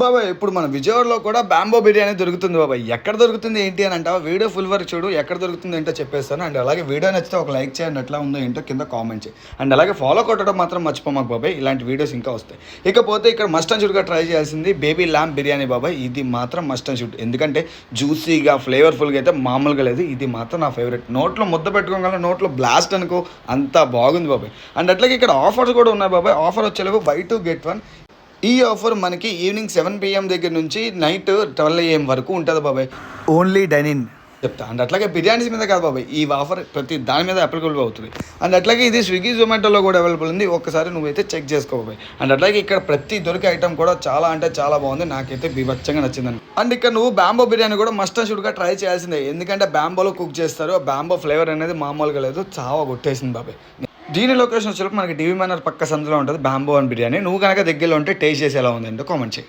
బాబాయ్ ఇప్పుడు మన విజయవాడలో కూడా బ్యాంబో బిర్యానీ దొరుకుతుంది బాబాయ్. ఎక్కడ దొరుకుతుంది ఏంటి అని అంటావా? వీడియో ఫుల్ వరకు చూడు, ఎక్కడ దొరుకుతుంది ఏంటో చెప్పేస్తాను. అండ్ అలాగే వీడియో నచ్చితే ఒక లైక్ చేయండి, ఎట్లా ఉందో ఏంటో కింద కామెంట్ చేయి. అండ్ అలాగే ఫాలో కొట్టడం మాత్రం మర్చిపోమాకు బాబాయ్, ఇలాంటి వీడియోస్ ఇంకా వస్తాయి. ఇకపోతే ఇక్కడ మస్ట్ అండ్ షుడ్గా ట్రై చేయాల్సింది బేబీ ల్యాంప్ బిర్యానీ బాబాయ్. ఇది మాత్రం మస్ట్ అండ్ షుడ్, ఎందుకంటే జ్యూసీగా ఫ్లేవర్ఫుల్గా అయితే మామూలుగా లేదు. ఇది మాత్రం నా ఫేవరెట్. నోట్లో ముద్ద పెట్టుకోగల, నోట్లో బ్లాస్ట్ అనుకో, అంత బాగుంది బాబాయ్. అండ్ అట్లాగే ఇక్కడ ఆఫర్స్ కూడా ఉన్నాయి బాబాయ్. ఆఫర్ వచ్చేలాగా బై 2 get 1. ఈ ఆఫర్ మనకి ఈవినింగ్ 7 PM దగ్గర నుంచి నైట్ 12 AM వరకు ఉంటుంది బాబాయ్. ఓన్లీ డైనింగ్ చెప్తా. అండ్ అట్లాగే బిర్యానీస్ మీద కాదు బాబాయ్, ఈ ఆఫర్ ప్రతి దాని మీద అప్లికబుల్ అవుతుంది. అండ్ అట్లాగే ఇది స్విగ్గీ జొమాటోలో కూడా అవైలబుల్ ఉంది, ఒక్కసారి నువ్వైతే చెక్ చేసుకో బాబాయ్. అండ్ అట్లాగే ఇక్కడ ప్రతి దొరికే ఐటమ్ కూడా చాలా అంటే చాలా బాగుంది, నాకైతే బీభత్సంగా నచ్చిందండి. అండ్ ఇక్కడ నువ్వు బ్యాంబో బిర్యానీ కూడా మస్ట్ అండ్ షుడ్గా ట్రై చేయాల్సిందే, ఎందుకంటే బ్యాంబోలో కుక్ చేస్తారు. ఆ బ్యాంబో ఫ్లేవర్ అనేది మామూలుగా లేదు, చాలా కొట్టేసింది బాబాయ్. దీని లొకేషన్ వచ్చేసరికి మనకి టీవీ మేనర్ పక్క సందులో ఉంటుంది బ్యాంబో అండ్ బిర్యానీ. నువ్వు కనుక దగ్గరలో ఉంటే టేస్ట్ చేసి ఎలా ఉంది అంటే కామెంట్ చేయి.